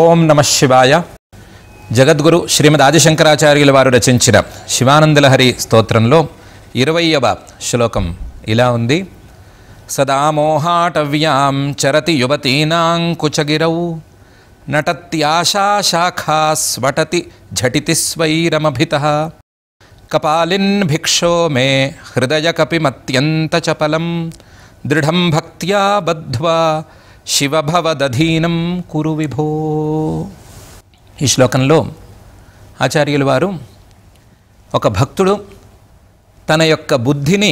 ఓం నమః శివాయ. జగద్గురు శ్రీమద్ ఆదిశంకరాచార్యుల వారు రచించిన శివానందలహరి స్తోత్రంలో 20వ శ్లోకం ఇలా ఉంది. సదా మోహాటవ్యాం చరతి యువతీనాం కుచగిరౌ నటత్యాశా శాఖా స్వటతి ఝటితి స్వైరమభితః కపాలిన్ భిక్షో మే హృదయ కపిమత్యంత చపలం దృఢం భక్త్యా బద్ధ్వా శివభవదధీనం కురు విభో. ఈ శ్లోకంలో ఆచార్యుల వారు ఒక భక్తుడు తన యొక్క బుద్ధిని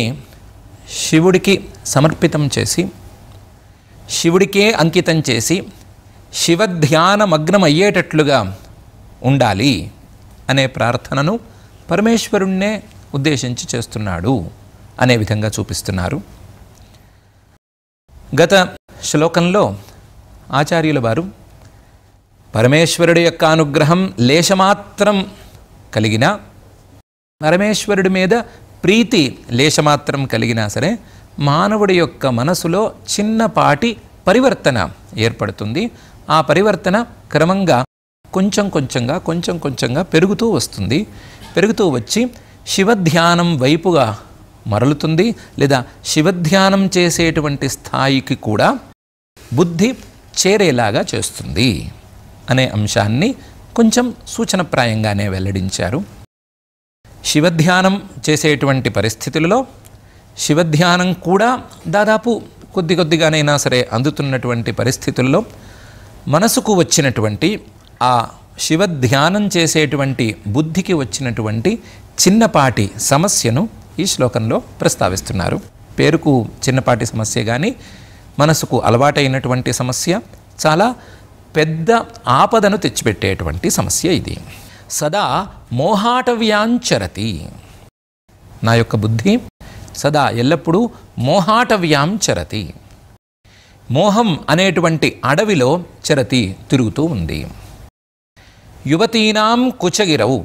శివుడికి సమర్పితం చేసి శివుడికే అంకితం చేసి శివధ్యానమగ్నం అయ్యేటట్లుగా ఉండాలి అనే ప్రార్థనను పరమేశ్వరుణ్ణే ఉద్దేశించి చేస్తున్నాడు అనే విధంగా చూపిస్తున్నారు. గత శ్లోకంలో ఆచార్యుల వారు పరమేశ్వరుడి యొక్క అనుగ్రహం లేశమాత్రం కలిగినా, పరమేశ్వరుడి మీద ప్రీతి లేశమాత్రం కలిగినా సరే మానవుడి యొక్క మనసులో చిన్నపాటి పరివర్తన ఏర్పడుతుంది. ఆ పరివర్తన క్రమంగా కొంచెం కొంచెంగా పెరుగుతూ వస్తుంది. పెరుగుతూ వచ్చి శివధ్యానం వైపుగా మరలుతుంది, లేదా శివధ్యానం చేసేటువంటి స్థాయికి కూడా బుద్ధి చేరేలాగా చేస్తుంది అనే అంశాన్ని కొంచెం సూచనప్రాయంగానే వెల్లడించారు. శివధ్యానం చేసేటువంటి పరిస్థితులలో శివధ్యానం కూడా దాదాపు కొద్దిగానైనా సరే అందుతున్నటువంటి పరిస్థితుల్లో మనసుకు వచ్చినటువంటి ఆ శివధ్యానం చేసేటువంటి బుద్ధికి వచ్చినటువంటి చిన్నపాటి సమస్యను ఈ శ్లోకంలో ప్రస్తావిస్తున్నారు. పేరుకు చిన్నపాటి సమస్య కానీ మనసుకు అలవాటైనటువంటి సమస్య, చాలా పెద్ద ఆపదను తెచ్చిపెట్టేటువంటి సమస్య ఇది. సదా మోహాటవ్యాంచరతి, నా యొక్క బుద్ధి సదా ఎల్లప్పుడూ మోహాటవ్యాంచరతి, మోహం అనేటువంటి అడవిలో చరతి తిరుగుతూ ఉంది. యువతీనాం కుచగిరవు,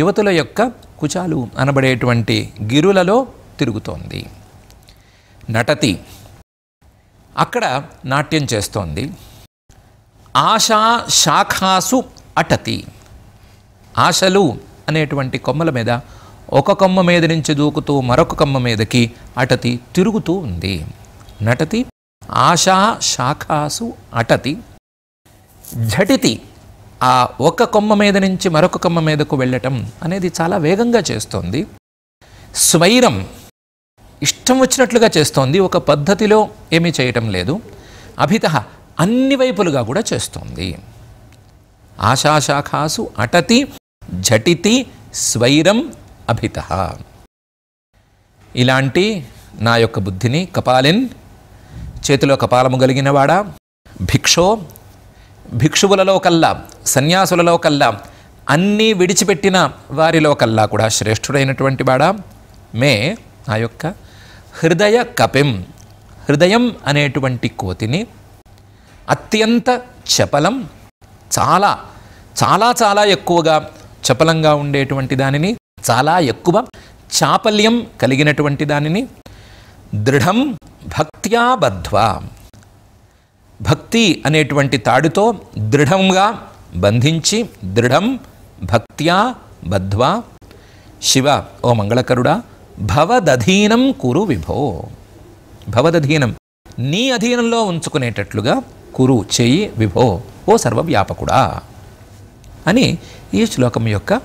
యువతుల యొక్క కుచాలు అనబడేటువంటి గిరులలో తిరుగుతోంది. నటతి, అక్కడ నాట్యం చేస్తోంది. ఆశా శాఖాసు అటతి, ఆశలు అనేటువంటి కొమ్మల మీద ఒక కొమ్మ మీద నుంచి దూకుతూ మరొక కొమ్మ మీదకి అటతి తిరుగుతూ ఉంది. నటతి ఆశా శాఖాసు అటతి. ఝటితి, ఆ ఒక కొమ్మ మీద నుంచి మరొక కొమ్మ మీదకు వెళ్ళటం అనేది చాలా వేగంగా చేస్తోంది. స్వైరం, ఇష్టం వచ్చినట్లుగా చేస్తోంది, ఒక పద్ధతిలో ఏమీ చేయటం లేదు. అభితః, అన్ని వైపులుగా కూడా చేస్తోంది. ఆశాశాఖాసు అటతి ఝటితి స్వైరం అభితః. ఇలాంటి నా యొక్క బుద్ధిని కపాలిన్, చేతిలో కపాలము కలిగినవాడా, భిక్షో, భిక్షువులలో కల్లా సన్యాసులలో కల్లా అన్నీ విడిచిపెట్టిన వారిలో కల్లా కూడా శ్రేష్ఠుడైనటువంటి వాడా, మే ఆ యొక్క హృదయ కపిం, హృదయం అనేటువంటి కోతిని, అత్యంత చపలం, చాలా చాలా చాలా ఎక్కువగా చపలంగా ఉండేటువంటి దానిని, చాలా ఎక్కువ చాపల్యం కలిగినటువంటి దానిని, దృఢం భక్త్యా బద్ధ్వా, భక్తి అనేటువంటి తాడుతో దృఢంగా బంధించి, దృఢం భక్త్యా బద్ధ్వా, శివ ఓ మంగళకరుడా, భవదధీనం కురు విభో, భవదధీనం నీ అధీనంలో ఉంచుకునేటట్లుగా కురు చెయ్యి, విభో ఓ సర్వవ్యాపకుడా అని ఈ శ్లోకం యొక్క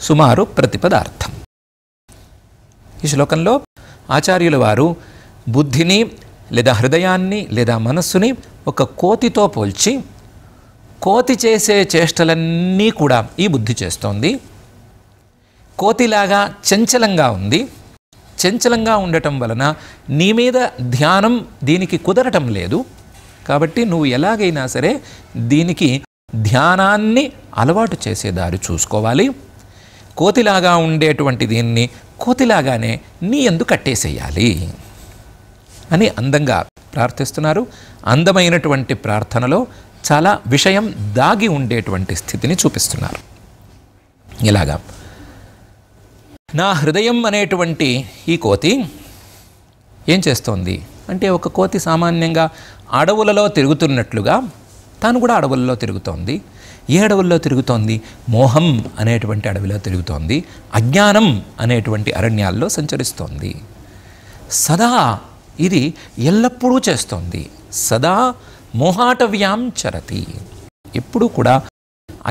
సుమారు ప్రతిపదార్థం. ఈ శ్లోకంలో ఆచార్యుల వారు బుద్ధిని లేదా హృదయాన్ని లేదా మనస్సుని ఒక కోతితో పోల్చి, కోతి చేసే చేష్టలన్నీ కూడా ఈ బుద్ధి చేస్తోంది. కోతిలాగా చంచలంగా ఉంది. చంచలంగా ఉండటం వలన నీ మీద ధ్యానం దీనికి కుదరటం లేదు. కాబట్టి నువ్వు ఎలాగైనా సరే దీనికి ధ్యానాన్ని అలవాటు చేసేదారి చూసుకోవాలి. కోతిలాగా ఉండేటువంటి దీన్ని కోతిలాగానే నీ యందు కట్టేసేయాలి అని అందంగా ప్రార్థిస్తున్నారు. అందమైనటువంటి ప్రార్థనలో చాలా విషయం దాగి ఉండేటువంటి స్థితిని చూపిస్తున్నారు. ఇలాగా నా హృదయం అనేటువంటి ఈ కోతి ఏం చేస్తోంది అంటే, ఒక కోతి సామాన్యంగా అడవులలో తిరుగుతున్నట్లుగా తాను కూడా అడవులలో తిరుగుతోంది. ఏ అడవుల్లో తిరుగుతోంది? మోహం అనేటువంటి అడవిలో తిరుగుతోంది, అజ్ఞానం అనేటువంటి అరణ్యాల్లో సంచరిస్తోంది. సదా ఇది ఎల్లప్పుడూ చేస్తోంది. సదా మోహాటవ్యాం చరతి. ఎప్పుడూ కూడా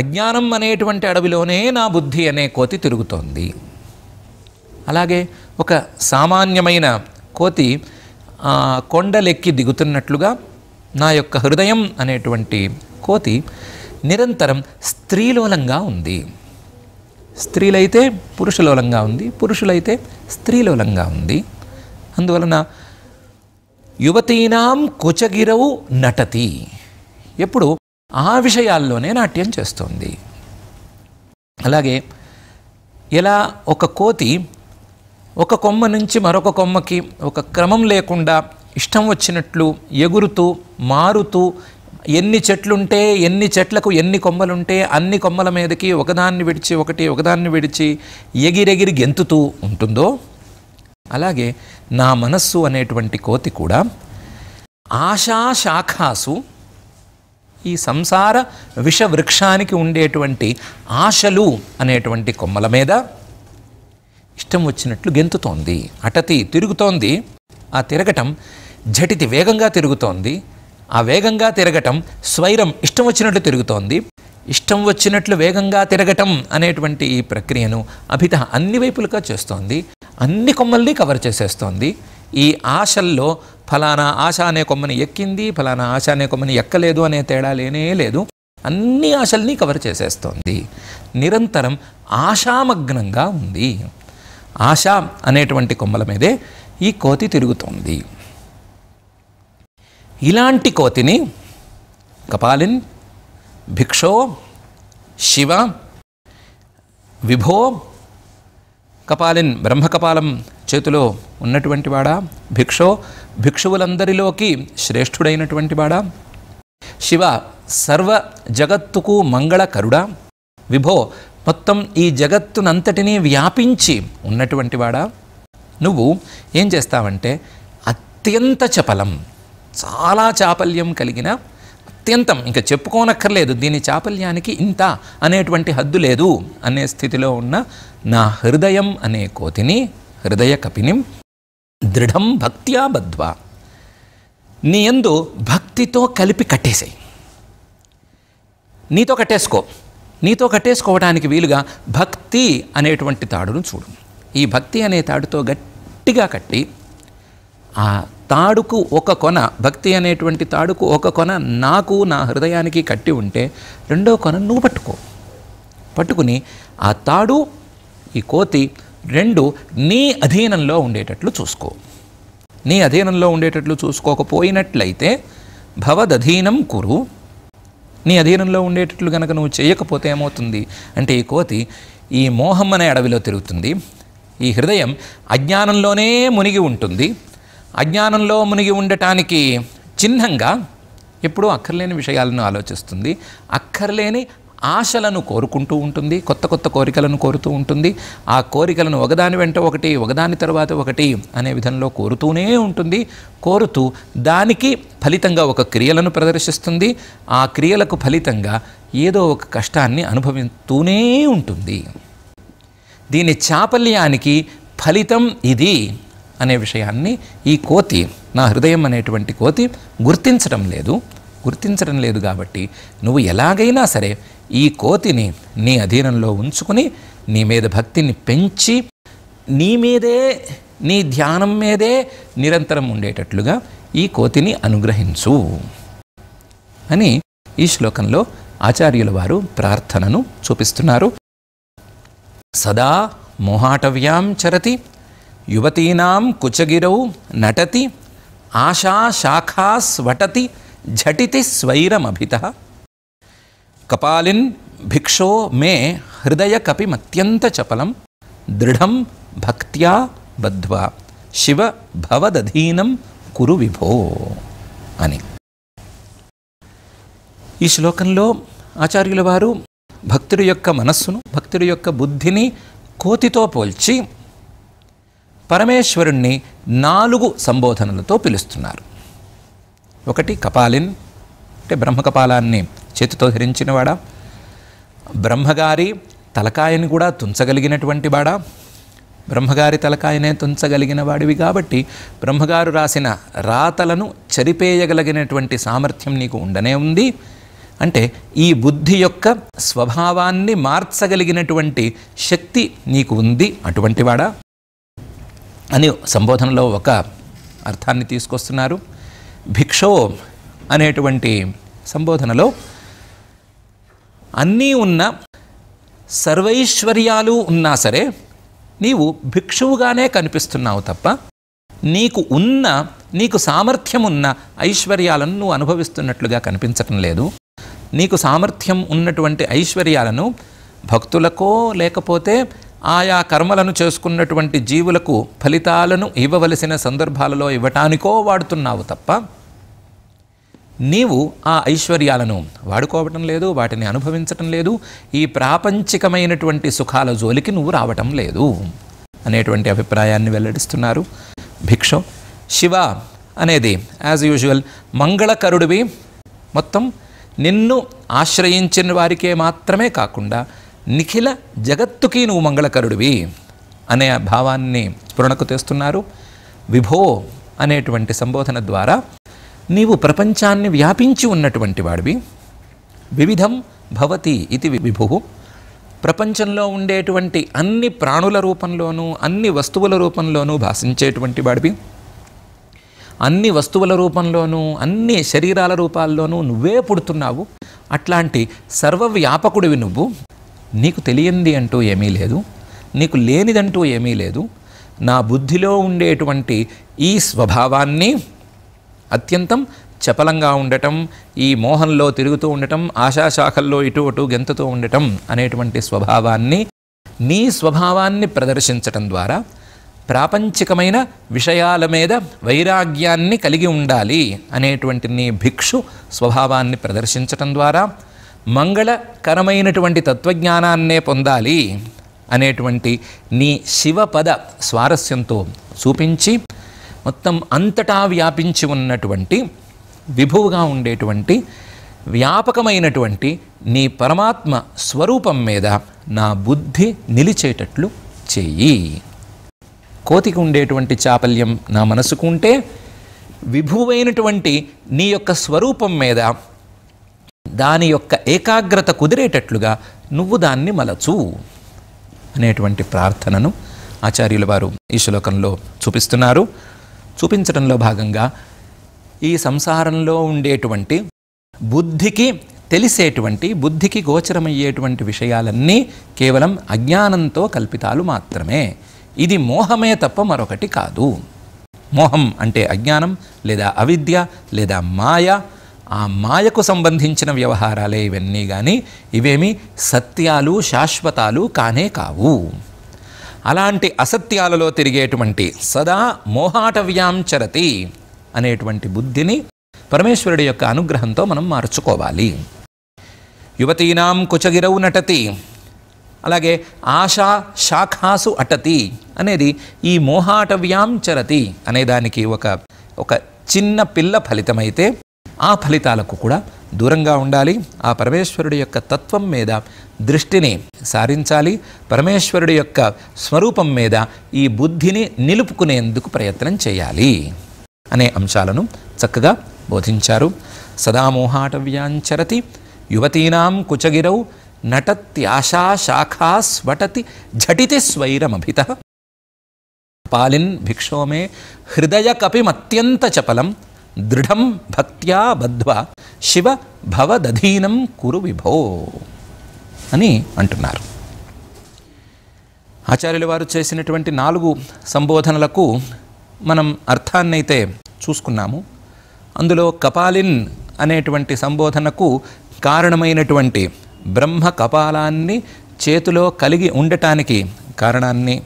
అజ్ఞానం అనేటువంటి అడవిలోనే నా బుద్ధి అనే కోతి తిరుగుతోంది. అలాగే ఒక సామాన్యమైన కోతి కొండలెక్కి దిగుతున్నట్లుగా నా యొక్క హృదయం అనేటువంటి కోతి నిరంతరం స్త్రీలోలంగా ఉంది. స్త్రీలైతే పురుషలోలంగా ఉంది, పురుషులైతే స్త్రీలోలంగా ఉంది. అందువలన యువతీనాం కుచగిరవు నటతి, ఎప్పుడు ఆ విషయాల్లోనే నాట్యం చేస్తోంది. అలాగే ఎలా ఒక కోతి ఒక కొమ్మ నుంచి మరొక కొమ్మకి ఒక క్రమం లేకుండా ఇష్టం వచ్చినట్లు ఎగురుతూ మారుతూ, ఎన్ని చెట్లుంటే ఎన్ని చెట్లకు ఎన్ని కొమ్మలుంటే అన్ని కొమ్మల మీదకి ఒకదాన్ని విడిచి ఒకదాన్ని విడిచి ఎగిరెగిరి గెంతుతూ ఉంటుందో, అలాగే నా మనస్సు అనేటువంటి కోతి కూడా ఆశా శాఖాసు, ఈ సంసార విషవృక్షానికి ఉండేటువంటి ఆశలు అనేటువంటి కొమ్మల మీద ఇష్టం వచ్చినట్లు గెంతుతోంది. అటతి తిరుగుతోంది. ఆ తిరగటం ఝటితి వేగంగా తిరుగుతోంది. ఆ వేగంగా తిరగటం స్వైరం ఇష్టం వచ్చినట్లు తిరుగుతోంది. ఇష్టం వచ్చినట్లు వేగంగా తిరగటం అనేటువంటి ఈ ప్రక్రియను అభిత అన్ని వైపులుగా చేస్తోంది. అన్ని కొమ్మల్ని కవర్ చేసేస్తోంది. ఈ ఆశల్లో ఫలానా ఆశ అనే కొమ్మని ఎక్కింది, ఫలానా ఆశ అనే కొమ్మని ఎక్కలేదు అనే తేడా లేనే లేదు. అన్ని ఆశల్ని కవర్ చేసేస్తోంది. నిరంతరం ఆశామగ్నంగా ఉంది. ఆశ అనేటువంటి కొమ్మల మీదే ఈ కోతి తిరుగుతోంది. ఇలాంటి కోతిని కపాలిన్, భిక్షో, శివ, విభో, కపాలిన్ బ్రహ్మకపాలం చేతిలో ఉన్నటువంటి వాడా, భిక్షో భిక్షువులందరిలోకి శ్రేష్ఠుడైనటువంటి వాడా, శివ సర్వ జగత్తుకు మంగళకరుడా, విభో మొత్తం ఈ జగత్తునంతటినీ వ్యాపించి ఉన్నటువంటి వాడా, నువ్వు ఏం చేస్తావంటే అత్యంత చపలం, చాలా చాపల్యం కలిగిన, అత్యంతం ఇంకా చెప్పుకోనక్కర్లేదు, దీని చాపల్యానికి ఇంత అనేటువంటి హద్దు లేదు అనే స్థితిలో ఉన్న నా హృదయం అనే కోతిని, హృదయ కపిని దృఢం భక్త్యా బద్ధ్వా, నీ యందు భక్తితో కలిపి కట్టేసాయి. నీతో కట్టేసుకో. నీతో కట్టేసుకోవడానికి వీలుగా భక్తి అనేటువంటి తాడును చూడు. ఈ భక్తి అనే తాడుతో గట్టిగా కట్టి, ఆ తాడుకు ఒక కొన, భక్తి అనేటువంటి తాడుకు ఒక కొన నాకు నా హృదయానికి కట్టి ఉంటే రెండో కొన నువ్వు పట్టుకుని ఆ తాడు ఈ కోతి రెండు నీ అధీనంలో ఉండేటట్లు చూసుకో. నీ అధీనంలో ఉండేటట్లు చూసుకోకపోయినట్లయితే భవదధీనం కురు, నీ అధీనంలో ఉండేటట్లు కనుక నువ్వు చేయకపోతే ఏమవుతుంది అంటే ఈ కోతి ఈ మోహం అనే అడవిలో తిరుగుతుంది. ఈ హృదయం అజ్ఞానంలోనే మునిగి ఉంటుంది. అజ్ఞానంలో మునిగి ఉండటానికి చిహ్నంగా ఎప్పుడూ అక్కర్లేని విషయాలను ఆలోచిస్తుంది. అక్కర్లేని ఆశలను కోరుకుంటూ ఉంటుంది. కొత్త కొత్త కోరికలను కోరుతూ ఉంటుంది. ఆ కోరికలను ఒకదాని వెంట ఒకటి, ఒకదాని తర్వాత ఒకటి అనే విధంలో కోరుతూనే ఉంటుంది. కోరుతూ దానికి ఫలితంగా ఒక క్రియలను ప్రదర్శిస్తుంది. ఆ క్రియలకు ఫలితంగా ఏదో ఒక కష్టాన్ని అనుభవిస్తూనే ఉంటుంది. దీని చాపల్యానికి ఫలితం ఇది అనే విషయాన్ని ఈ కోతి, నా హృదయం అనేటువంటి కోతి గుర్తించడం లేదు కాబట్టి నువ్వు ఎలాగైనా సరే ఈ కోతిని నీ అధీనంలో ఉంచుకుని నీ మీద భక్తిని పెంచి నీ మీదే, నీ ధ్యానం మీదే నిరంతరం ఉండేటట్లుగా ఈ కోతిని అనుగ్రహించు అని ఈ శ్లోకంలో ఆచార్యుల వారు ప్రార్థనను చూపిస్తున్నారు. సదా మోహాటవ్యాం చరతి, యువతీనాం కుచగిరౌ నటతి, ఆశా శాఖా స్వటతి ఝటితి స్వైరమభితః, కపాలిన్ భిక్షో మే హృదయ కపిమత్యంత చపలం, దృఢం భక్త్యా బద్ధ్వా శివ భవదధీనం కురు విభో అని. ఈ శ్లోకంలో ఆచార్యుల వారు భక్తుడి యొక్క మనస్సును, భక్తుడి యొక్క బుద్ధిని కోతితో పోల్చి పరమేశ్వరుణ్ణి 4 సంబోధనలతో పిలుస్తున్నారు. ఒకటి కపాలిన్ అంటే బ్రహ్మకపాలాన్ని చేతితో ధరించినవాడా, బ్రహ్మగారి తలకాయని కూడా తుంచగలిగినటువంటి వాడా? బ్రహ్మగారి తలకాయనే తుంచగలిగిన వాడివి కాబట్టి బ్రహ్మగారు రాసిన రాతలను చెరిపేయగలిగినటువంటి సామర్థ్యం నీకు ఉండనే ఉంది. అంటే ఈ బుద్ధి యొక్క స్వభావాన్ని మార్చగలిగినటువంటి శక్తి నీకు ఉంది, అటువంటి వాడా అని సంబోధనలో ఒక అర్థాన్ని తీసుకొస్తున్నారు. భిక్షో అనేటువంటి సంబోధనలో అన్నీ ఉన్న, సర్వైశ్వర్యాలు ఉన్నా సరే నీవు భిక్షువుగానే కనిపిస్తున్నావు తప్ప నీకు సామర్థ్యం ఉన్న ఐశ్వర్యాలను నువ్వు అనుభవిస్తున్నట్లుగా కనిపించటం లేదు. నీకు సామర్థ్యం ఉన్నటువంటి ఐశ్వర్యాలను భక్తులకో లేకపోతే ఆయా కర్మలను చేసుకున్నటువంటి జీవులకు ఫలితాలను ఇవ్వవలసిన సందర్భాలలో ఇవ్వటానికో వాడుతున్నావు తప్ప నీవు ఆ ఐశ్వర్యాలను వాడుకోవటం లేదు, వాటిని అనుభవించటం లేదు, ఈ ప్రాపంచికమైనటువంటి సుఖాల జోలికి నువ్వు రావటం లేదు అనేటువంటి అభిప్రాయాన్ని వెల్లడిస్తున్నారు. భిక్షో శివ అనేది యాజ్ యూజువల్ మంగళకరుడివి, మొత్తం నిన్ను ఆశ్రయించిన వారికే మాత్రమే కాకుండా నిఖిల జగత్తుకి నువ్వు మంగళకరుడివి అనే భావాన్ని స్ఫురణకు తెస్తున్నారు. విభో అనేటువంటి సంబోధన ద్వారా నీవు ప్రపంచాన్ని వ్యాపించి ఉన్నటువంటి వాడివి. వివిధం భవతి ఇది విభు, ప్రపంచంలో ఉండేటువంటి అన్ని ప్రాణుల రూపంలోనూ అన్ని వస్తువుల రూపంలోనూ భాషించేటువంటి వాడివి. అన్ని వస్తువుల రూపంలోనూ అన్ని శరీరాల రూపాల్లోనూ నువ్వే పుడుతున్నావు. అట్లాంటి సర్వవ్యాపకుడివి నువ్వు. నీకు తెలియంది అంటూ ఏమీ లేదు, నీకు లేనిదంటూ ఏమీ లేదు. నా బుద్ధిలో ఉండేటువంటి ఈ స్వభావాన్ని అత్యంతం చపలంగా ఉండటం, ఈ మోహంలో తిరుగుతూ ఉండటం, ఆశాశాఖల్లో ఇటు అటు గెంతుతూ ఉండటం అనేటువంటి స్వభావాన్ని, నీ స్వభావాన్ని ప్రదర్శించటం ద్వారా ప్రాపంచికమైన విషయాల మీద వైరాగ్యాన్ని కలిగి ఉండాలి అనేటువంటి నీ భిక్షు స్వభావాన్ని ప్రదర్శించటం ద్వారా మంగళకరమైనటువంటి తత్వజ్ఞానాన్నే పొందాలి అనేటువంటి నీ శివపద స్వారస్యంతో చూపించి మొత్తం అంతటా వ్యాపించి ఉన్నటువంటి విభువుగా ఉండేటువంటి వ్యాపకమైనటువంటి నీ పరమాత్మ స్వరూపం మీద నా బుద్ధి నిలిచేటట్లు చెయ్యి. కోతికి ఉండేటువంటి చాపల్యం నా మనసుకు ఉంటే విభువైనటువంటి నీ యొక్క స్వరూపం మీద దాని యొక్క ఏకాగ్రత కుదిరేటట్లుగా నువ్వు దాన్ని మలచు అనేటువంటి ప్రార్థనను ఆచార్యుల వారు ఈ శ్లోకంలో చూపిస్తున్నారు. చూపించడంలో భాగంగా ఈ సంసారంలో ఉండేటువంటి బుద్ధికి తెలిసేటువంటి, బుద్ధికి గోచరమయ్యేటువంటి విషయాలన్నీ కేవలం అజ్ఞానంతో కల్పితాలు మాత్రమే. ఇది మోహమే తప్ప మరొకటి కాదు. మోహం అంటే అజ్ఞానం లేదా అవిద్య లేదా మాయ. ఆ మాయకు సంబంధించిన వ్యవహారాలే ఇవన్నీ, కానీ ఇవేమీ సత్యాలు శాశ్వతాలు కానే కావు. అలాంటి అసత్యాలలో తిరిగేటువంటి సదా మోహాటవ్యాం చరతి అనేటువంటి బుద్ధిని పరమేశ్వరుడి యొక్క అనుగ్రహంతో మనం మార్చుకోవాలి. యువతీనాం కుచగిరౌ నటతి, అలాగే ఆశా శాఖాసు అటతి అనేది ఈ మోహాటవ్యాం చరతి అనేదానికి ఒక చిన్న పిల్ల ఫలితమైతే ఆ ఫలితాలకు కూడా దూరంగా ఉండాలి. ఆ పరమేశ్వరుడి యొక్క తత్వం మీద దృష్టిని సారించాలి. పరమేశ్వరుడి యొక్క స్వరూపం మీద ఈ బుద్ధిని నిలుపుకునేందుకు ప్రయత్నం చేయాలి అనే అంశాలను చక్కగా బోధించారు. సదా మోహాటవ్యాంచరతి యువతీనాం కుచగిరౌ నటత్యాశా శాఖా స్వటతి ఝటితి స్వైరమభిత పాలిన్ భిక్షోమే హృదయ కపిమత్యంత చపలం దృఢం భక్త్యా బద్ధ్వా శివ భవదధీనం కురు విభో అని అంటున్నారు. ఆచార్యుల వారు చేసినటువంటి 4 సంబోధనలకు మనం అర్థాన్నైతే చూసుకున్నాము. అందులో కపాలిన్ అనేటువంటి సంబోధనకు కారణమైనటువంటి బ్రహ్మ కపాలాన్ని చేతిలో కలిగి ఉండటానికి కారణాన్ని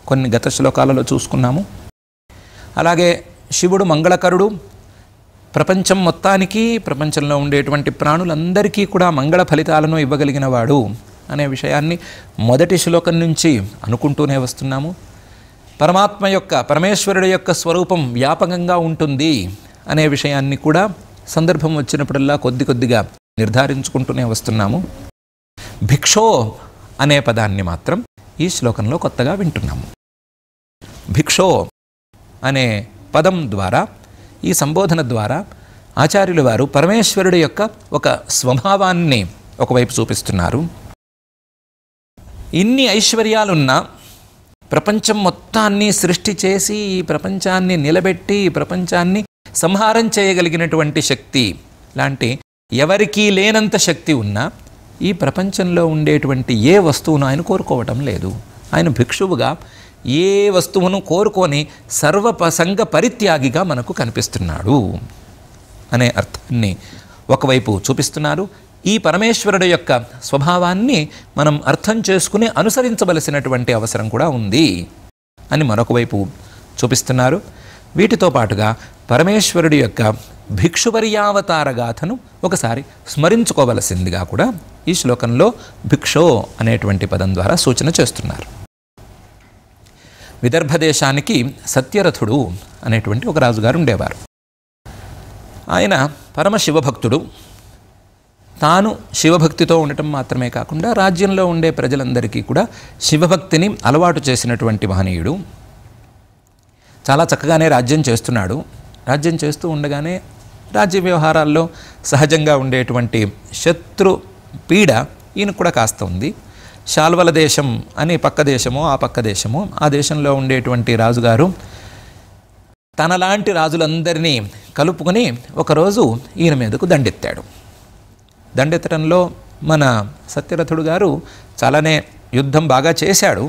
కొన్ని గత శ్లోకాలలో చూసుకున్నాము. అలాగే శివుడు మంగళకరుడు, ప్రపంచం మొత్తానికి, ప్రపంచంలో ఉండేటువంటి ప్రాణులందరికీ కూడా మంగళ ఫలితాలను ఇవ్వగలిగిన వాడు అనే విషయాన్ని మొదటి శ్లోకం నుంచి అనుకుంటూనే వస్తున్నాము. పరమేశ్వరుడి యొక్క స్వరూపం వ్యాపకంగా ఉంటుంది అనే విషయాన్ని కూడా సందర్భం వచ్చినప్పుడల్లా కొద్దిగా నిర్ధారించుకుంటూనే వస్తున్నాము. భిక్షో అనే పదాన్ని మాత్రం ఈ శ్లోకంలో కొత్తగా వింటున్నాము. భిక్షో అనే పదం ద్వారా, ఈ సంబోధన ద్వారా ఆచార్యుల వారు పరమేశ్వరుడి యొక్క ఒక స్వభావాన్ని ఒకవైపు చూపిస్తున్నారు. ఇన్ని ఐశ్వర్యాలున్నా ప్రపంచం మొత్తాన్ని సృష్టి చేసి ఈ ప్రపంచాన్ని నిలబెట్టి ఈ ప్రపంచాన్ని సంహారం చేయగలిగినటువంటి శక్తి లాంటి ఎవరికీ లేనంత శక్తి ఉన్నా ఈ ప్రపంచంలో ఉండేటువంటి ఏ వస్తువును ఆయన కోరుకోవటం లేదు. ఆయన భిక్షువుగా ఏ వస్తువును కోరుకొని సర్వసంగ పరిత్యాగిగా మనకు కనిపిస్తున్నాడు అనే అర్థాన్ని ఒకవైపు చూపిస్తున్నారు. ఈ పరమేశ్వరుడు యొక్క స్వభావాన్ని మనం అర్థం చేసుకుని అనుసరించవలసినటువంటి అవసరం కూడా ఉంది అని మరొక వైపు చూపిస్తున్నారు. వీటితో పాటుగా పరమేశ్వరుడి యొక్క భిక్షువర్యావతార గాథను ఒకసారి స్మరించుకోవలసిందిగా కూడా ఈ శ్లోకంలో భిక్షో అనేటువంటి పదం ద్వారా సూచన చేస్తున్నారు. విదర్భ దేశానికి సత్యరథుడు అనేటువంటి ఒక రాజుగారు ఉండేవారు. ఆయన పరమ శివభక్తుడు. తాను శివభక్తితో ఉండటం మాత్రమే కాకుండా రాజ్యంలో ఉండే ప్రజలందరికీ కూడా శివభక్తిని అలవాటు చేసినటువంటి మహనీయుడు. చాలా చక్కగానే రాజ్యం చేస్తున్నాడు. రాజ్యం చేస్తూ ఉండగానే రాజ్య వ్యవహారాల్లో సహజంగా ఉండేటువంటి శత్రు పీడ ఈయన కూడా కాస్త ఉంది. శాల్వల దేశం అని పక్క దేశమో ఆ పక్క దేశమో, ఆ దేశంలో ఉండేటువంటి రాజుగారు తనలాంటి రాజులందరినీ కలుపుకొని ఒకరోజు ఈయన మీదకు దండెత్తాడు. దండెత్తడంలో మన సత్యరథుడు గారు చాలానే యుద్ధం బాగా చేశాడు.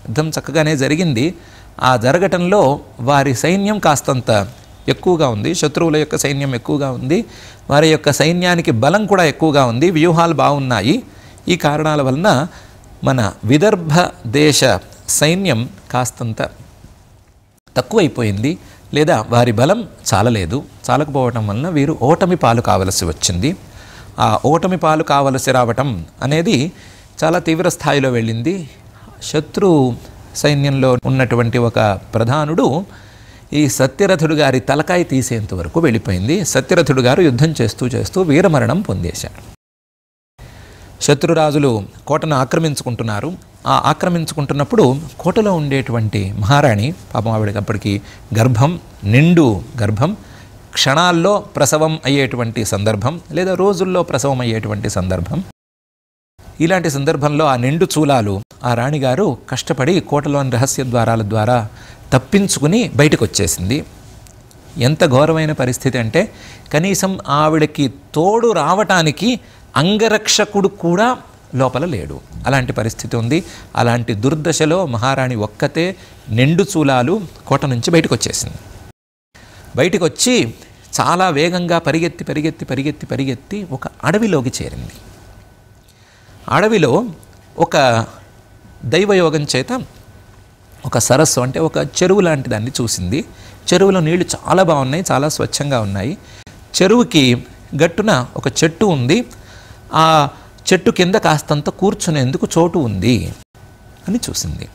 యుద్ధం చక్కగానే జరిగింది. ఆ జరగటంలో వారి సైన్యం కాస్తంత ఎక్కువగా ఉంది. శత్రువుల యొక్క సైన్యం ఎక్కువగా ఉంది. వారి యొక్క సైన్యానికి బలం కూడా ఎక్కువగా ఉంది. వ్యూహాలు బాగున్నాయి. ఈ కారణాల వలన మన విదర్భ దేశ సైన్యం కాస్తంత తక్కువైపోయింది, లేదా వారి బలం చాలలేదు. చాలకపోవటం వలన వీరు ఓటమి పాలు కావలసి వచ్చింది. ఆ ఓటమి పాలు కావలసి రావటం అనేది చాలా తీవ్ర స్థాయిలో వెళ్ళింది. శత్రు సైన్యంలో ఉన్నటువంటి ఒక ప్రధానుడు ఈ సత్యరథుడు గారి తలకాయ తీసేంత వరకు వెళ్ళిపోయింది. సత్యరథుడు గారు యుద్ధం చేస్తూ చేస్తూ వీరమరణం పొందేశారు. శత్రురాజులు కోటను ఆక్రమించుకుంటున్నారు. ఆ ఆక్రమించుకుంటున్నప్పుడు కోటలో ఉండేటువంటి మహారాణి, పాపం ఆవిడకి అప్పటికి గర్భం, నిండు గర్భం, క్షణాల్లో ప్రసవం అయ్యేటువంటి సందర్భం, లేదా రోజుల్లో ప్రసవం అయ్యేటువంటి సందర్భం. ఇలాంటి సందర్భంలో ఆ నిండు చూలాలు ఆ రాణిగారు కష్టపడి కోటలోని రహస్య ద్వారాల ద్వారా తప్పించుకుని బయటకు వచ్చేసింది. ఎంత ఘోరమైన పరిస్థితి అంటే కనీసం ఆవిడకి తోడు రావటానికి అంగరక్షకుడు కూడా లోపల లేడు. అలాంటి పరిస్థితి ఉంది. అలాంటి దుర్దశలో మహారాణి ఒక్కతే నిండు చూలాలు కోట నుంచి బయటకు వచ్చేసింది. బయటకు వచ్చి చాలా వేగంగా పరిగెత్తి పరిగెత్తి పరిగెత్తి పరిగెత్తి ఒక అడవిలోకి చేరింది. అడవిలో ఒక దైవయోగం చేత ఒక సరస్సు, అంటే ఒక చెరువు లాంటి దాన్ని చూసింది. చెరువులో నీళ్లు చాలా బాగున్నాయి, చాలా స్వచ్ఛంగా ఉన్నాయి. చెరువుకి గట్టున ఒక చెట్టు ఉంది. ఆ చెట్టు కింద కాస్తంత కూర్చునేందుకు చోటు ఉంది అని చూసింది.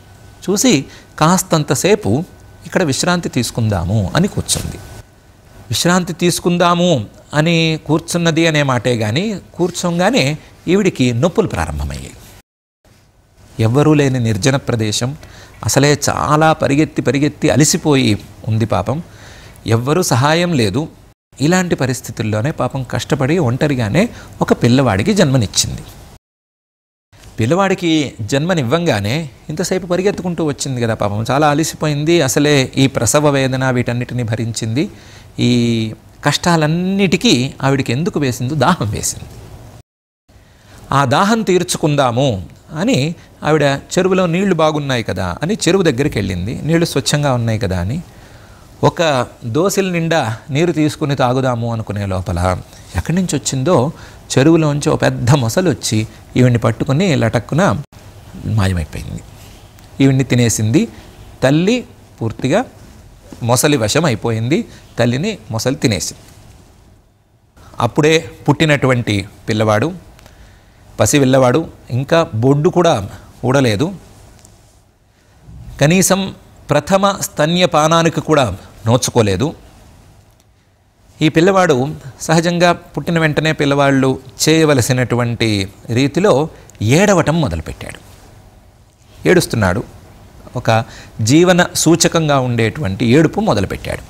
చూసి కాస్తంతసేపు ఇక్కడ విశ్రాంతి తీసుకుందాము అని కూర్చుంది. విశ్రాంతి తీసుకుందాము అని కూర్చున్నది అనే మాటే కానీ కూర్చోగానే ఈవిడికి నొప్పులు ప్రారంభమయ్యాయి. ఎవ్వరూ లేని నిర్జన ప్రదేశం, అసలే చాలా పరిగెత్తి పరిగెత్తి అలసిపోయి ఉంది పాపం. ఎవ్వరూ సహాయం లేదు. ఇలాంటి పరిస్థితుల్లోనే పాపం కష్టపడి ఒంటరిగానే ఒక పిల్లవాడికి జన్మనిచ్చింది. పిల్లవాడికి జన్మనివ్వంగానే ఇంతసేపు పరిగెత్తుకుంటూ వచ్చింది కదా పాపం, చాలా అలసిపోయింది. అసలే ఈ ప్రసవ వేదన వీటన్నిటిని భరించింది. ఈ కష్టాలన్నిటికీ ఆవిడికి ఎందుకు వేసిందో దాహం వేసింది. ఆ దాహం తీర్చుకుందాము అని ఆవిడ చెరువులో నీళ్లు బాగున్నాయి కదా అని చెరువు దగ్గరికి వెళ్ళింది. నీళ్లు స్వచ్ఛంగా ఉన్నాయి కదా అని ఒక దోసిల నిండా నీరు తీసుకుని తాగుదాము అనుకునే లోపల ఎక్కడి నుంచి వచ్చిందో చెరువులోంచి ఒక పెద్ద మొసలు వచ్చి ఈవిడ్ని పట్టుకుని లటక్కున మాయమైపోయింది. ఈవిడ్ని తినేసింది. తల్లి పూర్తిగా మొసలి వశం అయిపోయింది. తల్లిని మొసలి తినేసింది. అప్పుడే పుట్టినటువంటి పిల్లవాడు, పసిపిల్లవాడు, ఇంకా బొడ్డు కూడా ఊడలేదు. కనీసం ప్రథమ స్తన్యపానానికి కూడా నోచుకోలేదు. ఈ పిల్లవాడు సహజంగా పుట్టిన వెంటనే పిల్లవాళ్ళు చేయవలసినటువంటి రీతిలో ఏడవటం మొదలుపెట్టాడు. ఏడుస్తున్నాడు. ఒక జీవన సూచకంగా ఉండేటువంటి ఏడుపు మొదలుపెట్టాడు.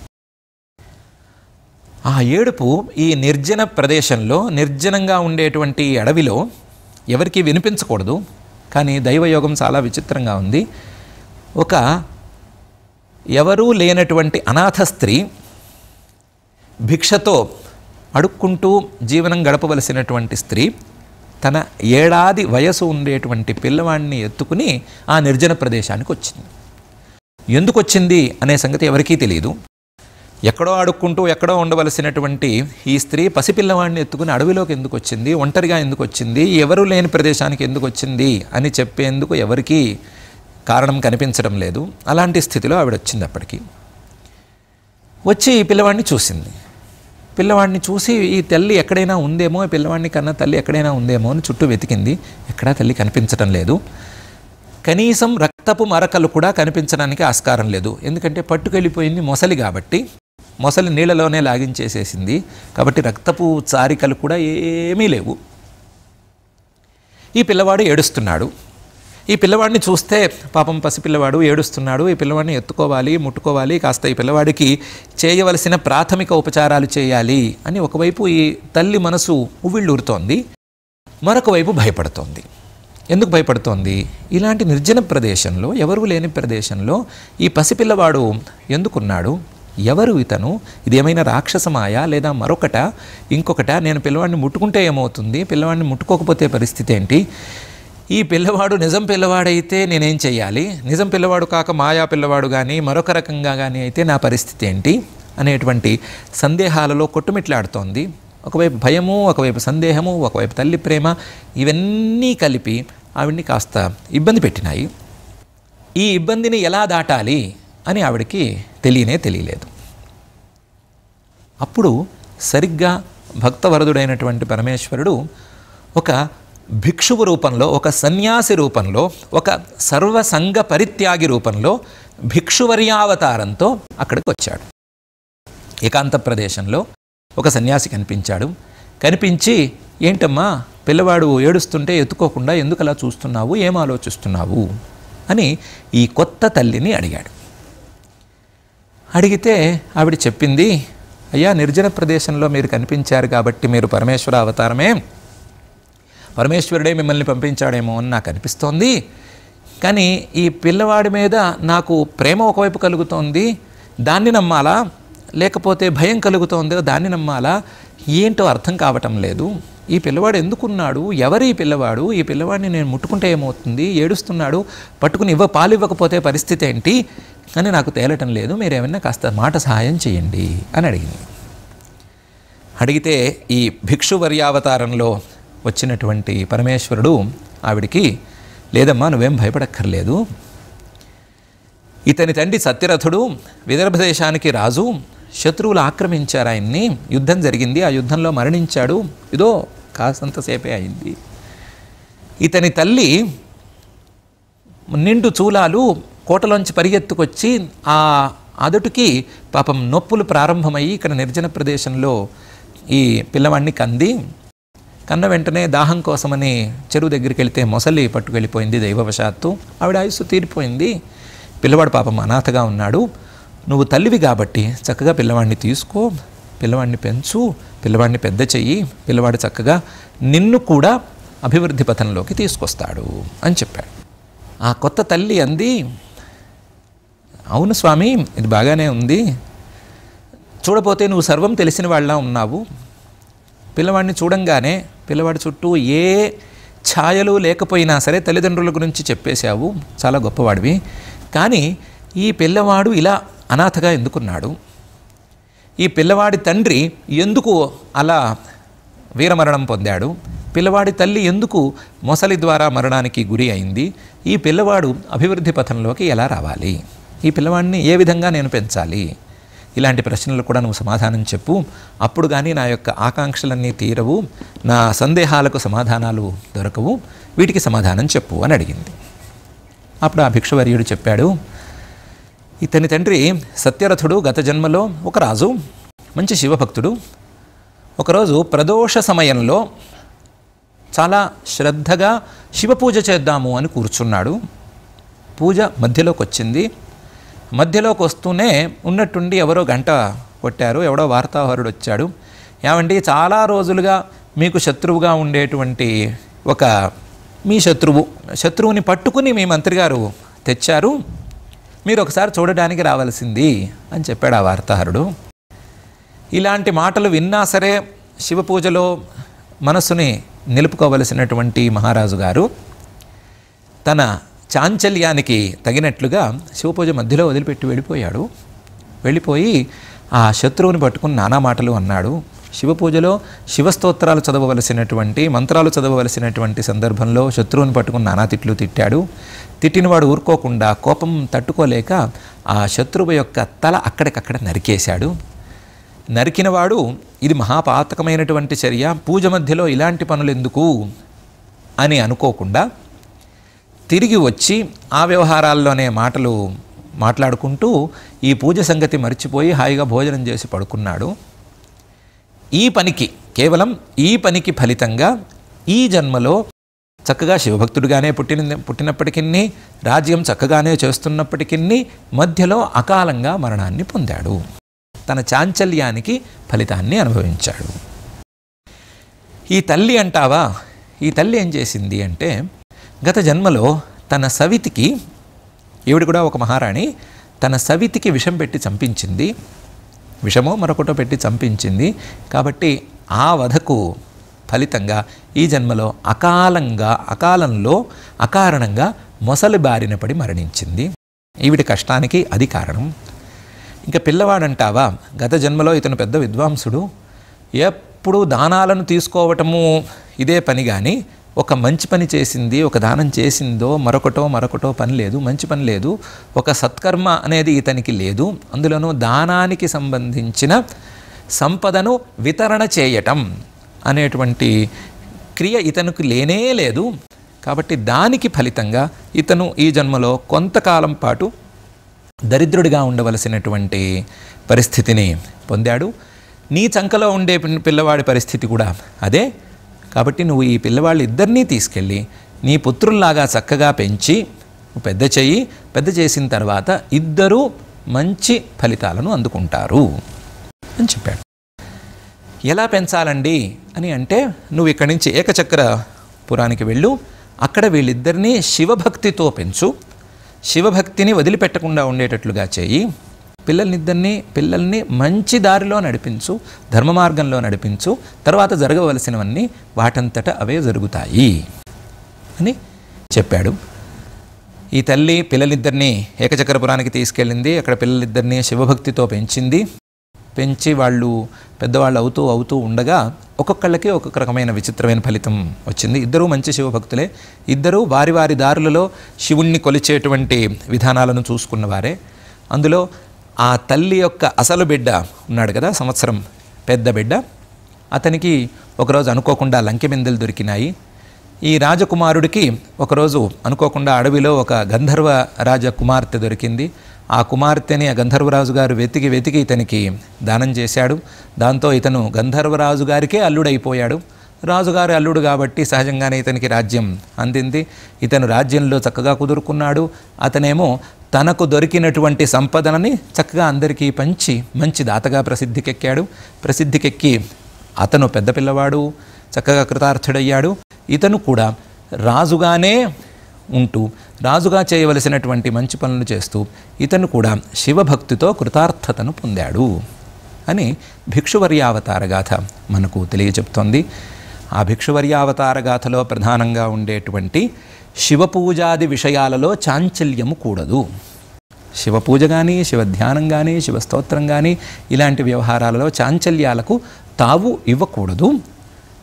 ఆ ఏడుపు ఈ నిర్జన ప్రదేశంలో, నిర్జనంగా ఉండేటువంటి అడవిలో ఎవరికీ వినిపించకూడదు. కానీ దైవయోగం చాలా విచిత్రంగా ఉంది. ఒక ఎవరూ లేనటువంటి అనాథ స్త్రీ భిక్షతో అడుక్కుంటూ జీవనం గడపవలసినటువంటి స్త్రీ తన 7 ఏళ్ల వయసు ఉండేటువంటి పిల్లవాడిని ఎత్తుకుని ఆ నిర్జన ప్రదేశానికి వచ్చింది. ఎందుకు వచ్చింది అనే సంగతి ఎవరికీ తెలియదు. ఎక్కడో అడుక్కుంటూ ఎక్కడో ఉండవలసినటువంటి ఈ స్త్రీ పసిపిల్లవాడిని ఎత్తుకుని అడవిలోకి ఎందుకు వచ్చింది, ఒంటరిగా ఎందుకు వచ్చింది, ఎవరు లేని ప్రదేశానికి ఎందుకు వచ్చింది అని చెప్పేందుకు ఎవరికీ కారణం కనిపించడం లేదు. అలాంటి స్థితిలో ఆవిడ వచ్చింది. అప్పటికి వచ్చి ఈ పిల్లవాడిని చూసింది. పిల్లవాడిని చూసి ఈ తల్లి ఎక్కడైనా ఉందేమో, ఈ పిల్లవాడిని కన్నా తల్లి ఎక్కడైనా ఉందేమో అని చుట్టూ వెతికింది. ఎక్కడా తల్లి కనిపించడం లేదు. కనీసం రక్తపు మరకలు కూడా కనిపించడానికి ఆస్కారం లేదు. ఎందుకంటే పట్టుకెళ్ళిపోయింది మొసలి కాబట్టి, మొసలి నీళ్ళలోనే లాగించేసేసింది కాబట్టి రక్తపు చారికలు కూడా ఏమీ లేవు. ఈ పిల్లవాడు ఏడుస్తున్నాడు. ఈ పిల్లవాడిని చూస్తే పాపం పసిపిల్లవాడు ఏడుస్తున్నాడు. ఈ పిల్లవాడిని ఎత్తుకోవాలి, ముట్టుకోవాలి, కాస్త ఈ పిల్లవాడికి చేయవలసిన ప్రాథమిక ఉపచారాలు చేయాలి అని ఒకవైపు ఈ తల్లి మనసు ఉవ్విళ్ళూరుతోంది, మరొక వైపు భయపడుతోంది. ఎందుకు భయపడుతోంది? ఇలాంటి నిర్జన ప్రదేశంలో, ఎవరు లేని ప్రదేశంలో ఈ పసిపిల్లవాడు ఎందుకున్నాడు? ఎవరు ఇతను? ఇదేమైనా రాక్షసమాయ లేదా మరొకట ఇంకొకట? నేను పిల్లవాడిని ముట్టుకుంటే ఏమవుతుంది? పిల్లవాడిని ముట్టుకోకపోతే పరిస్థితి ఏంటి? ఈ పిల్లవాడు నిజం పిల్లవాడైతే నేనేం చెయ్యాలి? నిజం పిల్లవాడు కాక మాయా పిల్లవాడు కానీ మరొక రకంగా కానీ అయితే నా పరిస్థితి ఏంటి అనేటువంటి సందేహాలలో కొట్టుమిట్లాడుతోంది. ఒకవైపు భయము, ఒకవైపు సందేహము, ఒకవైపు తల్లి ప్రేమ, ఇవన్నీ కలిపి ఆవిడ్ని కాస్త ఇబ్బంది పెట్టినాయి. ఈ ఇబ్బందిని ఎలా దాటాలి అని ఆవిడికి తెలియలేదు. అప్పుడు సరిగ్గా భక్తవరదుడైనటువంటి పరమేశ్వరుడు ఒక భిక్షువు రూపంలో, ఒక సన్యాసి రూపంలో, ఒక సర్వసంగ పరిత్యాగి రూపంలో భిక్షువర్యావతారంతో అక్కడికి వచ్చాడు. ఏకాంత ప్రదేశంలో ఒక సన్యాసి కనిపించాడు. కనిపించి, ఏంటమ్మా పిల్లవాడు ఏడుస్తుంటే ఎత్తుకోకుండా ఎందుకు అలా చూస్తున్నావు, ఏం ఆలోచిస్తున్నావు అని ఈ కొత్త తల్లిని అడిగాడు. అడిగితే ఆవిడ చెప్పింది, అయ్యా నిర్జన ప్రదేశంలో మీరు కనిపించారు కాబట్టి మీరు పరమేశ్వర అవతారమే, పరమేశ్వరుడే మిమ్మల్ని పంపించాడేమో అని నాకు అనిపిస్తోంది. కానీ ఈ పిల్లవాడి మీద నాకు ప్రేమ ఒకవైపు కలుగుతోంది, దాన్ని నమ్మాలా లేకపోతే భయం కలుగుతోందో దాన్ని నమ్మాలా, ఏంటో అర్థం కావటం లేదు. ఈ పిల్లవాడు ఎందుకున్నాడు, ఎవరి పిల్లవాడు, ఈ పిల్లవాడిని నేను ముట్టుకుంటే ఏమవుతుంది, ఏడుస్తున్నాడు, పట్టుకుని పాలు ఇవ్వకపోతే పరిస్థితి ఏంటి అని నాకు తేలటం లేదు, మీరేమన్నా కాస్త మాట సహాయం చేయండి అని అడిగింది. అడిగితే ఈ భిక్షువర్యావతారంలో వచ్చినటువంటి పరమేశ్వరుడు ఆవిడికి, లేదమ్మా నువ్వేం భయపడక్కర్లేదు, ఇతని తండ్రి సత్యరథుడు విదర్భ దేశానికి రాజు, శత్రువులు ఆక్రమించారు ఆయన్ని, యుద్ధం జరిగింది, ఆ యుద్ధంలో మరణించాడు, ఇదో కాసంతసేపే అయింది. ఇతని తల్లి నిండు చూలాలు కోటలోంచి పరిగెత్తుకొచ్చి ఆ అదుటికి పాపం నొప్పులు ప్రారంభమయ్యి ఇక్కడ నిర్జన ప్రదేశంలో ఈ పిల్లవాడిని కన్న వెంటనే దాహం కోసమని చెరువు దగ్గరికి వెళితే మొసలి పట్టుకెళ్ళిపోయింది దైవవశాత్తు. ఆవిడ ఆయుస్సు తీరిపోయింది. పిల్లవాడు పాపం అనాథగా ఉన్నాడు. నువ్వు తల్లివి కాబట్టి చక్కగా పిల్లవాడిని తీసుకో, పిల్లవాడిని పెంచు, పిల్లవాడిని పెద్ద చెయ్యి, పిల్లవాడు చక్కగా నిన్ను కూడా అభివృద్ధి పథంలోకి తీసుకొస్తాడు అని చెప్పాడు. ఆ కొత్త తల్లి అంది, అవును స్వామి ఇది బాగానే ఉంది, చూడపోతే నువ్వు సర్వం తెలిసిన వాళ్ళ ఉన్నావు, పిల్లవాడిని చూడంగానే పిల్లవాడి చుట్టూ ఏ ఛాయలు లేకపోయినా సరే తల్లిదండ్రుల గురించి చెప్పేశావు, చాలా గొప్పవాడివి. కానీ ఈ పిల్లవాడు ఇలా అనాథగా ఎందుకున్నాడు, ఈ పిల్లవాడి తండ్రి ఎందుకు అలా వీరమరణం పొందాడు, పిల్లవాడి తల్లి ఎందుకు మొసలి ద్వారా మరణానికి గురి అయింది, ఈ పిల్లవాడు అభివృద్ధి పథంలోకి ఎలా రావాలి, ఈ పిల్లవాడిని ఏ విధంగా నేను పెంచాలి, ఇలాంటి ప్రశ్నలు కూడా నువ్వు సమాధానం చెప్పు, అప్పుడు కానీ నా యొక్క ఆకాంక్షలన్నీ తీరవు, నా సందేహాలకు సమాధానాలు దొరకవు, వీటికి సమాధానం చెప్పు అని అడిగింది. అప్పుడు ఆ భిక్షువర్యుడు చెప్పాడు, ఇతని తండ్రి సత్యరథుడు గత జన్మలో ఒక రాజు, మంచి శివభక్తుడు. ఒకరోజు ప్రదోష సమయంలో చాలా శ్రద్ధగా శివపూజ చేద్దాము అని కూర్చున్నాడు. పూజ మధ్యలోకి వచ్చింది. మధ్యలోకి వస్తూనే ఉన్నట్టుండి ఎవరో గంట కొట్టారు. ఎవడో వార్తాహరుడు వచ్చాడు. ఏమండి, చాలా రోజులుగా మీకు శత్రువుగా ఉండేటువంటి మీ శత్రువుని పట్టుకుని మీ మంత్రి గారు తెచ్చారు, మీరు ఒకసారి చూడడానికి రావాల్సింది అని చెప్పాడు ఆ వార్తాహరుడు. ఇలాంటి మాటలు విన్నా సరే శివపూజలో మనస్సుని నిలుపుకోవలసినటువంటి మహారాజు గారు తన చాంచల్యానికి తగినట్లుగా శివపూజ మధ్యలో వదిలిపెట్టి వెళ్ళిపోయి ఆ శత్రువుని పట్టుకుని నానా మాటలు అన్నాడు. శివపూజలో శివస్తోత్రాలు చదవవలసినటువంటి మంత్రాలు చదవవలసినటువంటి సందర్భంలో శత్రువుని పట్టుకుని నానా తిట్లు తిట్టాడు. తిట్టినవాడు ఊరుకోకుండా కోపం తట్టుకోలేక ఆ శత్రువు యొక్క తల అక్కడికక్కడ నరికేశాడు. నరికినవాడు ఇది మహాపాతకమైనటువంటి చర్య, పూజ మధ్యలో ఇలాంటి పనులు ఎందుకు అని అనుకోకుండా తిరిగి వచ్చి ఆ వ్యవహారాల్లోనే మాటలు మాట్లాడుకుంటూ ఈ పూజ సంగతి మర్చిపోయి హాయిగా భోజనం చేసి పడుకున్నాడు. కేవలం ఈ పనికి ఫలితంగా ఈ జన్మలో చక్కగా శివభక్తుడిగానే పుట్టినప్పటికీ రాజ్యం చక్కగానే చేస్తున్నప్పటికీ మధ్యలో అకాలంగా మరణాన్ని పొందాడు. తన చాంచల్యానికి ఫలితాన్ని అనుభవించాడు. ఈ తల్లి అంటావా, ఈ తల్లి ఏం చేసింది అంటే గత జన్మలో తన సవితికి, ఈవిడ కూడా ఒక మహారాణి, తన సవితికి విషం పెట్టి చంపించింది. విషమో మరొకటో పెట్టి చంపించింది. కాబట్టి ఆ వధకు ఫలితంగా ఈ జన్మలో అకారణంగా మొసలి బారిన పడి మరణించింది. ఈవిడి కష్టానికి అది కారణం. ఇంకా పిల్లవాడంటావా, గత జన్మలో ఇతను పెద్ద విద్వాంసుడు, ఎప్పుడు దానాలను తీసుకోవటము ఇదే పని, కానీ ఒక మంచి పని చేసింది, ఒక దానం చేసిందో మరొకటో పని లేదు, మంచి పని లేదు, ఒక సత్కర్మ అనేది ఇతనికి లేదు. అందులోనూ దానానికి సంబంధించిన సంపదను వితరణ చేయటం అనేటువంటి క్రియ ఇతనికి లేనే లేదు. కాబట్టి దానికి ఫలితంగా ఇతను ఈ జన్మలో కొంతకాలం పాటు దరిద్రుడిగా ఉండవలసినటువంటి పరిస్థితిని పొందాడు. నీ చంకలో ఉండే పిల్లవాడి పరిస్థితి కూడా అదే. కాబట్టి నువ్వు ఈ పిల్లవాళ్ళిద్దరినీ తీసుకెళ్ళి నీ పుత్రుల్లాగా చక్కగా పెంచి పెద్ద చేసిన తర్వాత ఇద్దరూ మంచి ఫలితాలను అందుకుంటారు అని చెప్పాడు. ఎలా పెంచాలండి అని అంటే, నువ్వు ఇక్కడి నుంచి ఏకచక్రపురానికి వెళ్ళు, అక్కడ వీళ్ళిద్దరినీ శివభక్తితో పెంచు, శివభక్తిని వదిలిపెట్టకుండా ఉండేటట్లుగా చేయి, పిల్లల్ని మంచి దారిలో నడిపించు, ధర్మ మార్గంలో నడిపించు, తర్వాత జరగవలసినవన్నీ వాటంతట అవే జరుగుతాయి అని చెప్పాడు. ఈ తల్లి పిల్లలిద్దరినీ ఏకచక్రపురానికి తీసుకెళ్ళింది. అక్కడ పిల్లలిద్దరినీ శివభక్తితో పెంచి వాళ్ళు పెద్దవాళ్ళు అవుతూ ఉండగా ఒక్కొక్కళ్ళకి ఒక్కొక్క రకమైన విచిత్రమైన ఫలితం వచ్చింది. ఇద్దరూ మంచి శివభక్తులే, ఇద్దరూ వారి వారి దారులలో శివుణ్ణి కొలిచేటువంటి విధానాలను చూసుకున్నవారే. అందులో ఆ తల్లి యొక్క అసలు బిడ్డ ఉన్నాడు కదా, సంవత్సరం పెద్ద బిడ్డ, అతనికి ఒకరోజు అనుకోకుండా లంకెమిందెలు దొరికినాయి. ఈ రాజకుమారుడికి ఒకరోజు అనుకోకుండా అడవిలో ఒక గంధర్వ రాజకుమార్తె దొరికింది. ఆ కుమార్తెని ఆ గంధర్వరాజు గారు వెతికి ఇతనికి దానం చేశాడు. దాంతో ఇతను గంధర్వరాజు గారికే అల్లుడైపోయాడు. రాజుగారి అల్లుడు కాబట్టి సహజంగానే ఇతనికి రాజ్యం అందింది. ఇతను రాజ్యంలో చక్కగా కుదురుకున్నాడు. అతనేమో తనకు దొరికినటువంటి సంపదనని చక్కగా అందరికీ పంచి మంచి దాతగా ప్రసిద్ధికెక్కి అతను పెద్ద పిల్లవాడు, చక్కగా కృతార్థుడయ్యాడు. ఇతను కూడా రాజుగానే ఉంటూ రాజుగా చేయవలసినటువంటి మంచి పనులు చేస్తూ ఇతను కూడా శివభక్తితో కృతార్థతను పొందాడు అని భిక్షువర్యావతార గాథ మనకు తెలియచెప్తోంది. ఆ భిక్షువర్యావతార గాథలో ప్రధానంగా ఉండేటువంటి శివపూజాది విషయాలలో చాంచల్యము కూడదు. శివపూజ కానీ, శివధ్యానం కానీ, శివస్తోత్రం కానీ ఇలాంటి వ్యవహారాలలో చాంచల్యాలకు తావు ఇవ్వకూడదు.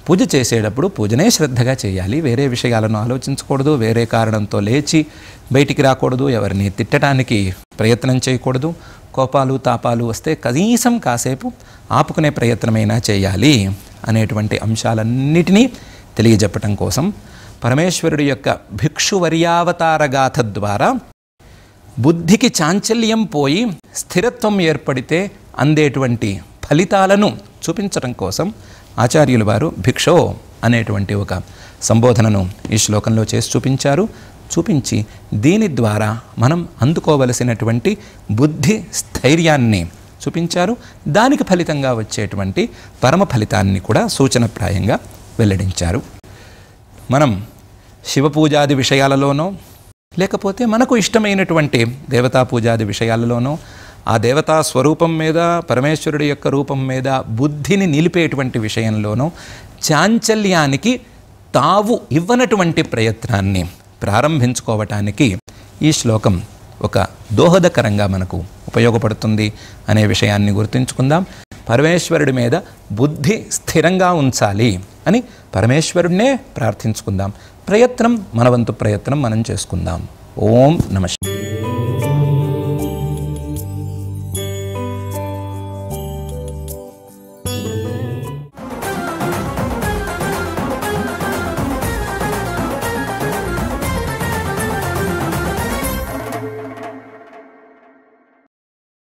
పూజ చేసేటప్పుడు పూజనే శ్రద్ధగా చేయాలి, వేరే విషయాలను ఆలోచించకూడదు, వేరే కారణంతో లేచి బయటికి రాకూడదు, ఎవరిని తిట్టడానికి ప్రయత్నం చేయకూడదు. కోపాలు తాపాలు వస్తే కనీసం కాసేపు ఆపుకునే ప్రయత్నమైనా చేయాలి అనేటువంటి అంశాలన్నిటినీ తెలియజెప్పటం కోసం పరమేశ్వరుడి యొక్క భిక్షువర్యావతార గాథ ద్వారా బుద్ధికి చాంచల్యం పోయి స్థిరత్వం ఏర్పడితే అందేటువంటి ఫలితాలను చూపించడం కోసం ఆచార్యులు వారు భిక్షో అనేటువంటి ఒక సంబోధనను ఈ శ్లోకంలో చేసి చూపించి దీని ద్వారా మనం అందుకోవలసినటువంటి బుద్ధి స్థైర్యాన్ని చూపించారు. దానికి ఫలితంగా వచ్చేటువంటి పరమ ఫలితాన్ని కూడా సూచనప్రాయంగా వెల్లడించారు. మనం శివపూజాది విషయాలలోనో లేకపోతే మనకు ఇష్టమైనటువంటి దేవతా పూజాది విషయాలలోనో ఆ దేవతా స్వరూపం మీద పరమేశ్వరుడి యొక్క రూపం మీద బుద్ధిని నిలిపేటువంటి విషయంలోనో చాంచల్యానికి తావు ఇవ్వనటువంటి ప్రయత్నాన్ని ప్రారంభించుకోవటానికి ఈ శ్లోకం ఒక దోహదకరంగా మనకు ఉపయోగపడుతుంది అనే విషయాన్ని గుర్తుంచుకుందాం. పరమేశ్వరుడి మీద బుద్ధి స్థిరంగా ఉంచాలి అని పరమేశ్వరుడినే ప్రార్థించుకుందాం. ప్రయత్నం మన వంతు ప్రయత్నం మనం చేసుకుందాం. ఓం నమః.